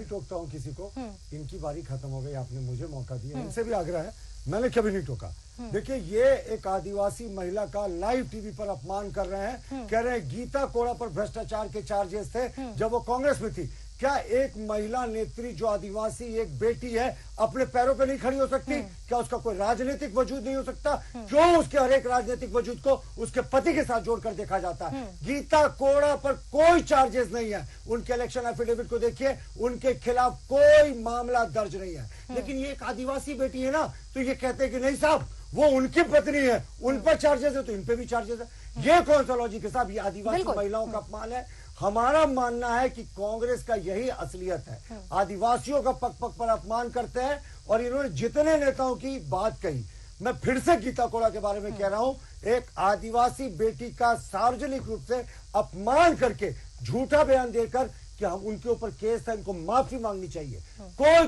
टोकता हूँ किसी को, इनकी बारी खत्म हो गई, आपने मुझे मौका दिया, इनसे भी आग्रह है, मैंने कभी नहीं टोका। देखिए, ये एक आदिवासी महिला का लाइव टीवी पर अपमान कर रहे हैं, कह रहे हैं गीता कोड़ा पर भ्रष्टाचार के चार्जेस थे जब वो कांग्रेस में थी। क्या एक महिला नेत्री जो आदिवासी एक बेटी है अपने पैरों पे नहीं खड़ी हो सकती? क्या उसका कोई राजनीतिक वजूद नहीं हो सकता? क्यों उसके हर एक राजनीतिक वजूद को उसके पति के साथ जोड़कर देखा जाता है? गीता कोड़ा पर कोई चार्जेस नहीं है, उनके इलेक्शन एफिडेविट को देखिए, उनके खिलाफ कोई मामला दर्ज नहीं है। लेकिन ये एक आदिवासी बेटी है ना, तो ये कहते हैं कि नहीं साहब वो उनकी पत्नी है, उन पर चार्जेस है तो इन पे भी चार्जेस है। ये कौन सा लॉजिक है साहब? ये आदिवासी महिलाओं का अपमान है। हमारा मानना है कि कांग्रेस का यही असलियत है, आदिवासियों का पग पग पर अपमान करते हैं। और इन्होंने जितने नेताओं की बात कही, मैं फिर से गीता कोड़ा के बारे में कह रहा हूं, एक आदिवासी बेटी का सार्वजनिक रूप से अपमान करके झूठा बयान देकर कि हम उनके ऊपर केस था, इनको माफी मांगनी चाहिए। कोई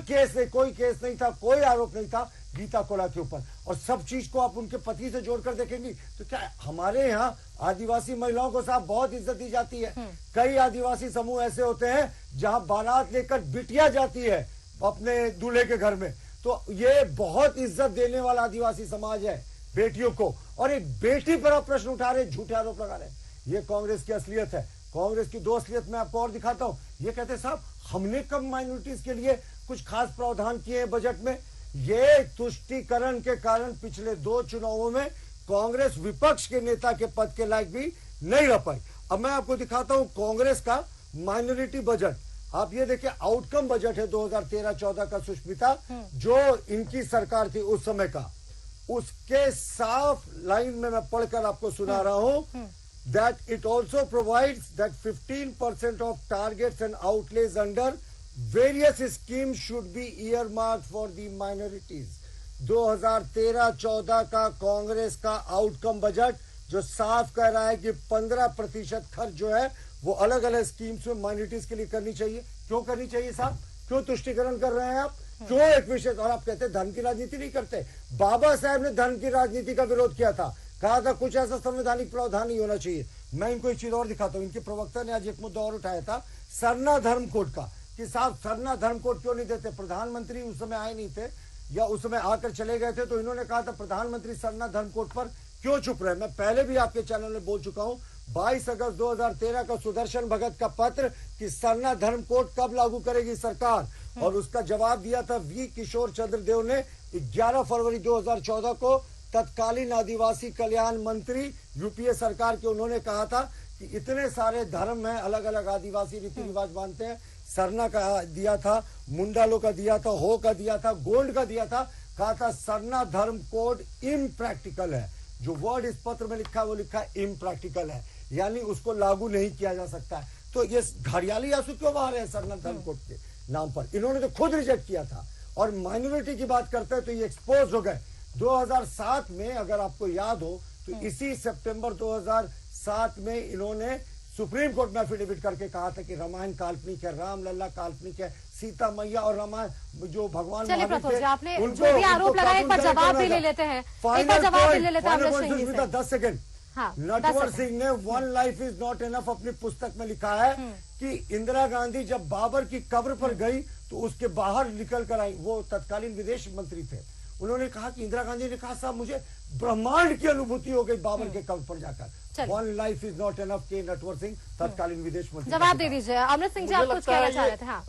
केस नहीं था, कोई आरोप नहीं था गीता कोड़ा के ऊपर। और सब चीज को आप उनके पति से जोड़कर देखेंगी तो क्या हमारे यहाँ आदिवासी महिलाओं को साहब बहुत इज्जत दी जाती है। कई आदिवासी समूह ऐसे होते हैं जहां बारात लेकर बिटिया जाती है अपने दूल्हे के घर में, तो ये बहुत इज्जत देने वाला आदिवासी समाज है बेटियों को। और एक बेटी पर आप प्रश्न उठा रहे, झूठे आरोप लगा रहे, ये कांग्रेस की असलियत है। कांग्रेस की दो असलियत मैं आपको और दिखाता हूं। ये कहते हैं साहब हमने कब माइनॉरिटीज के लिए कुछ खास प्रावधान किए हैं बजट में? ये तुष्टीकरण के कारण पिछले 2 चुनावों में कांग्रेस विपक्ष के नेता के पद के लायक भी नहीं रह पाई। अब मैं आपको दिखाता हूं कांग्रेस का माइनॉरिटी बजट। आप ये देखिए, आउटकम बजट है 2013-14 का सुष्मिता, जो इनकी सरकार थी उस समय का, उसके साफ लाइन में मैं पढ़कर आपको सुना रहा हूं that it also provides that 15% of targets and outlays under various schemes should be earmarked for the minorities। 2013-14 का कांग्रेस का आउटकम बजट जो साफ कह रहा है कि 15% खर्च जो है वो अलग अलग स्कीम्स में माइनॉरिटीज के लिए करनी चाहिए। क्यों करनी चाहिए साहब? क्यों तुष्टीकरण कर रहे हैं आप? क्यों एक विशेष? और आप कहते हैं धर्म की राजनीति नहीं करते। बाबा साहब ने धर्म की राजनीति का विरोध किया था, कहा था कुछ ऐसा संवैधानिक प्रावधान नहीं होना चाहिए। मैं इनको एक चीज और दिखाता हूं, इनके प्रवक्ता ने आज एक मुद्दा और उठाया था सरना धर्म कोड का, कि साहब सरना धर्म कोड क्यों नहीं देते? प्रधानमंत्री उस समय आए नहीं थे या उस समय आकर चले गए थे, तो इन्होंने कहा था प्रधानमंत्री सरना धर्म कोड पर क्यों चुप रहे? मैं पहले भी आपके चैनल में बोल चुका हूं, 22 अगस्त 2013 का सुदर्शन भगत का पत्र कि सरना धर्म कोड कब लागू करेगी सरकार, और उसका जवाब दिया था वी किशोर चंद्र देव ने 11 फरवरी 2014 को, तत्कालीन आदिवासी कल्याण मंत्री यूपीए सरकार के। उन्होंने कहा था कि इतने सारे धर्म हैं, अलग अलग आदिवासी रीति रिवाज मानते हैं। सरना का दिया था, मुंडालो का दिया था, हो का दिया था, गोंड का दिया था। कहा था सरना धर्म कोड इम्प्रैक्टिकल है। जो वर्ड इस पत्र में लिखा है वो लिखा इम्प्रैक्टिकल है, यानी उसको लागू नहीं किया जा सकता है। तो ये घड़ियाली आंसू क्यों बहा रहे हैं सरना धर्म कोड के नाम पर? इन्होंने तो खुद रिजेक्ट किया था। और माइनॉरिटी की बात करते हैं तो ये एक्सपोज हो गए 2007 में। अगर आपको याद हो तो इसी सितंबर 2007 में इन्होंने सुप्रीम कोर्ट में एफिडेविट करके कहा था कि रामायण काल्पनिक है, राम लल्ला काल्पनिक है, सीता मैया और रामायण जो भगवान महावीर थे, आपने जो भी आरोप लगाया एक बार जवाब भी ले लेते हैं। एक बार जवाब भी ले लेते हैं। 10 सेकंड। नटवर सिंह ने one life is not enough अपनी पुस्तक में लिखा है कि इंदिरा गांधी जब बाबर की कब्र पर गई तो उसके बाहर निकल कर आई। वो तत्कालीन विदेश मंत्री थे। उन्होंने कहा कि इंदिरा गांधी ने कहा साहब मुझे ब्रह्मांड की अनुभूति हो गई बाबर के कब्र पर जाकर। One life is not enough के नटवर सिंह तत्कालीन विदेश मंत्री। जवाब दे दीजिए अमृत सिंह जी, आप कुछ कहना चाह रहे थे। हाँ,